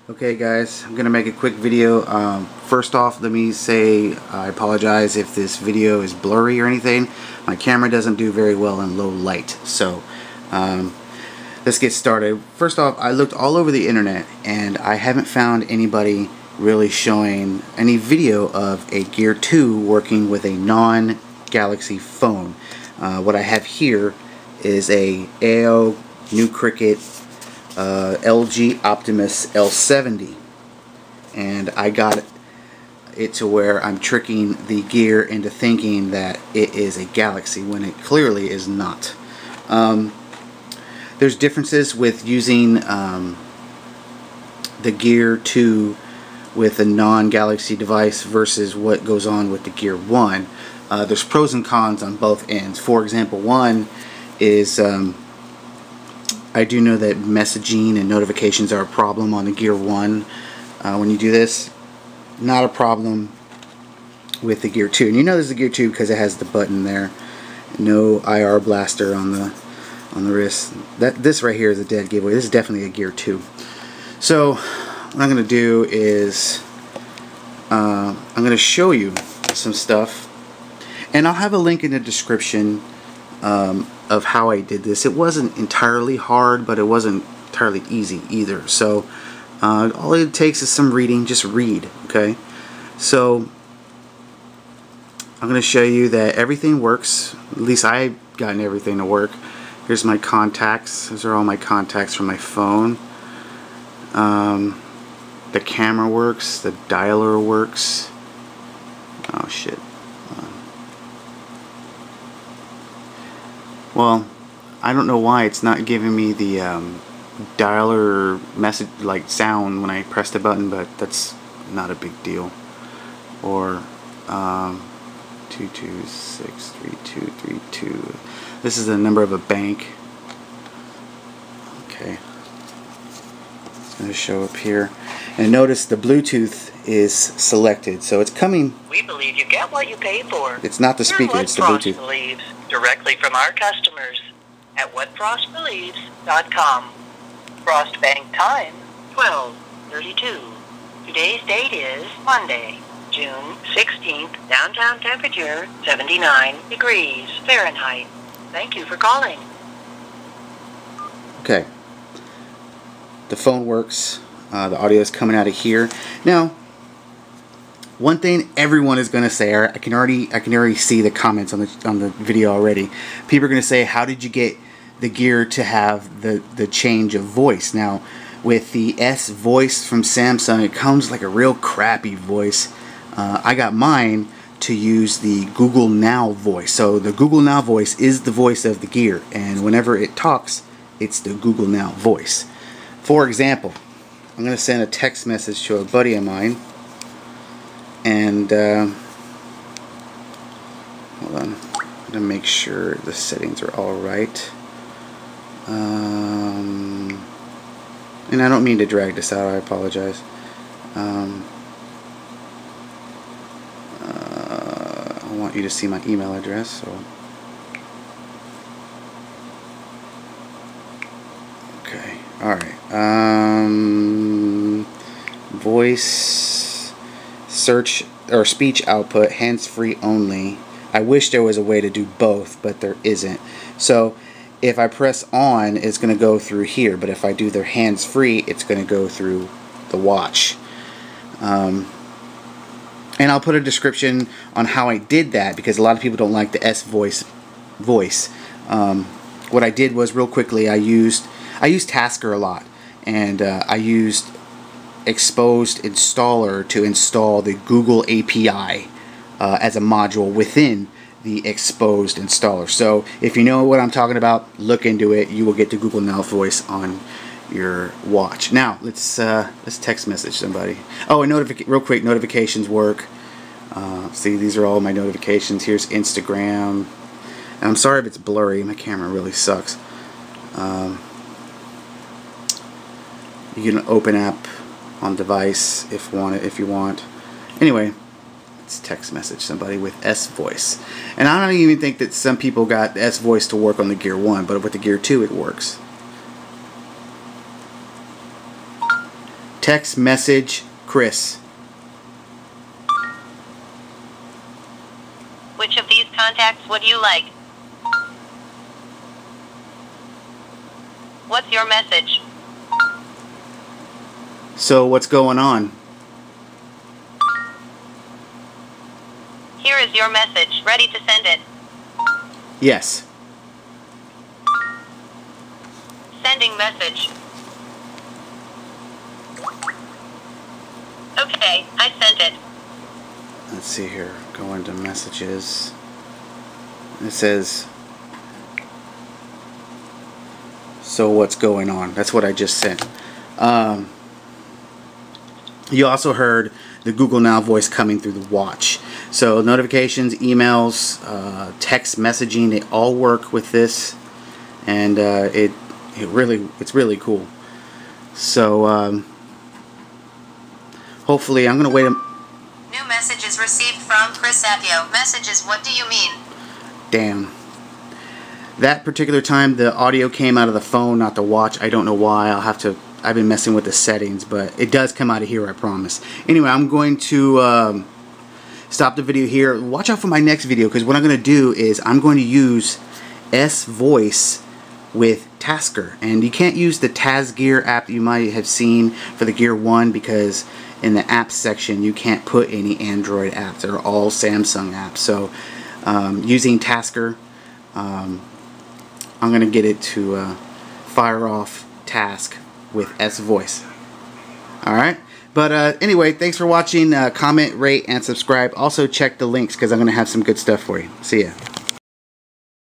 Okay guys, I'm gonna make a quick video. First off, let me say I apologize if this video is blurry or anything. My camera doesn't do very well in low light, so let's get started. First off, I looked all over the internet and I haven't found anybody really showing any video of a Gear 2 working with a non-Galaxy phone. What I have here is a AO New Cricket LG Optimus L70, and I got it to where I'm tricking the Gear into thinking that it is a Galaxy when it clearly is not. There's differences with using the Gear 2 with a non-Galaxy device versus what goes on with the Gear 1. There's pros and cons on both ends. For example, one is I do know that messaging and notifications are a problem on the Gear 1 when you do this. Not a problem with the Gear 2. And you know there's the Gear 2 because it has the button there. No IR blaster on the wrist. This right here is a dead giveaway. This is definitely a Gear 2. So what I'm going to do is I'm going to show you some stuff. And I'll have a link in the description of how I did this. It wasn't entirely hard, but it wasn't entirely easy either. So all it takes is some reading. Just read, okay? So I'm going to show you that everything works. At least I've gotten everything to work. Here's my contacts. Those are all my contacts from my phone. The camera works. The dialer works. Oh shit. Well, I don't know why it's not giving me the dialer message like sound when I press the button, but that's not a big deal. Or 2263232. This is the number of a bank. Okay, it's going to show up here, and notice the Bluetooth is selected, so it's coming. We believe you get what you pay for. It's not the speaker, it's the Bluetooth. Believes directly from our customers at whatfrostbelieves.com. Frost Bank time 12:32. Today's date is Monday, June 16th. Downtown temperature 79 degrees Fahrenheit. Thank you for calling. Okay. The phone works. The audio is coming out of here. Now, one thing everyone is going to say, I can already see the comments on the video already. People are going to say, "How did you get the Gear to have the change of voice?" Now, with the S voice from Samsung, it comes like a real crappy voice. I got mine to use the Google Now voice. So the Google Now voice is the voice of the Gear, and whenever it talks, it's the Google Now voice. For example, I'm going to send a text message to a buddy of mine, and hold on, I'm going to make sure the settings are all right. And I don't mean to drag this out, I apologize. I want you to see my email address, so okay, alright. Voice search or speech output, hands-free only. I wish there was a way to do both, but there isn't. So if I press on, it's going to go through here, but if I do their hands-free, it's going to go through the watch. And I'll put a description on how I did that, because a lot of people don't like the S voice. What I did was, real quickly, I used Tasker a lot, and I used Xposed Installer to install the Google API as a module within the Xposed Installer. So if you know what I'm talking about, look into it. You will get the Google Now voice on your watch. Now let's text message somebody. Oh, and real quick, notifications work. See, these are all my notifications. Here's Instagram. And I'm sorry if it's blurry. My camera really sucks. You can open app on device if you want. Anyway, let's text message somebody with S voice. And I don't even think that some people got S voice to work on the Gear 1, but with the Gear 2 it works. Text message Chris. Which of these contacts would you like? What's your message? So what's going on? Here is your message. Ready to send it. Yes. Sending message. Okay, I sent it. Let's see here. Go into messages. It says, so what's going on? That's what I just sent. You also heard the Google Now voice coming through the watch. So notifications, emails, text messaging, they all work with this, and it's really cool. So hopefully, I'm gonna wait. New messages received from Chris Appio. Messages, what do you mean? Damn. That particular time, the audio came out of the phone, not the watch. I don't know why. I've been messing with the settings, but it does come out of here, I promise. Anyway, I'm going to stop the video here. Watch out for my next video, because what I'm going to do is I'm going to use S-Voice with Tasker. And you can't use the TazGear app that you might have seen for the Gear 1, because in the apps section you can't put any Android apps. They're all Samsung apps. So using Tasker, I'm going to get it to fire off Task with S-Voice. Alright, but anyway, thanks for watching. Comment, rate, and subscribe. Also check the links, because I'm going to have some good stuff for you. See ya.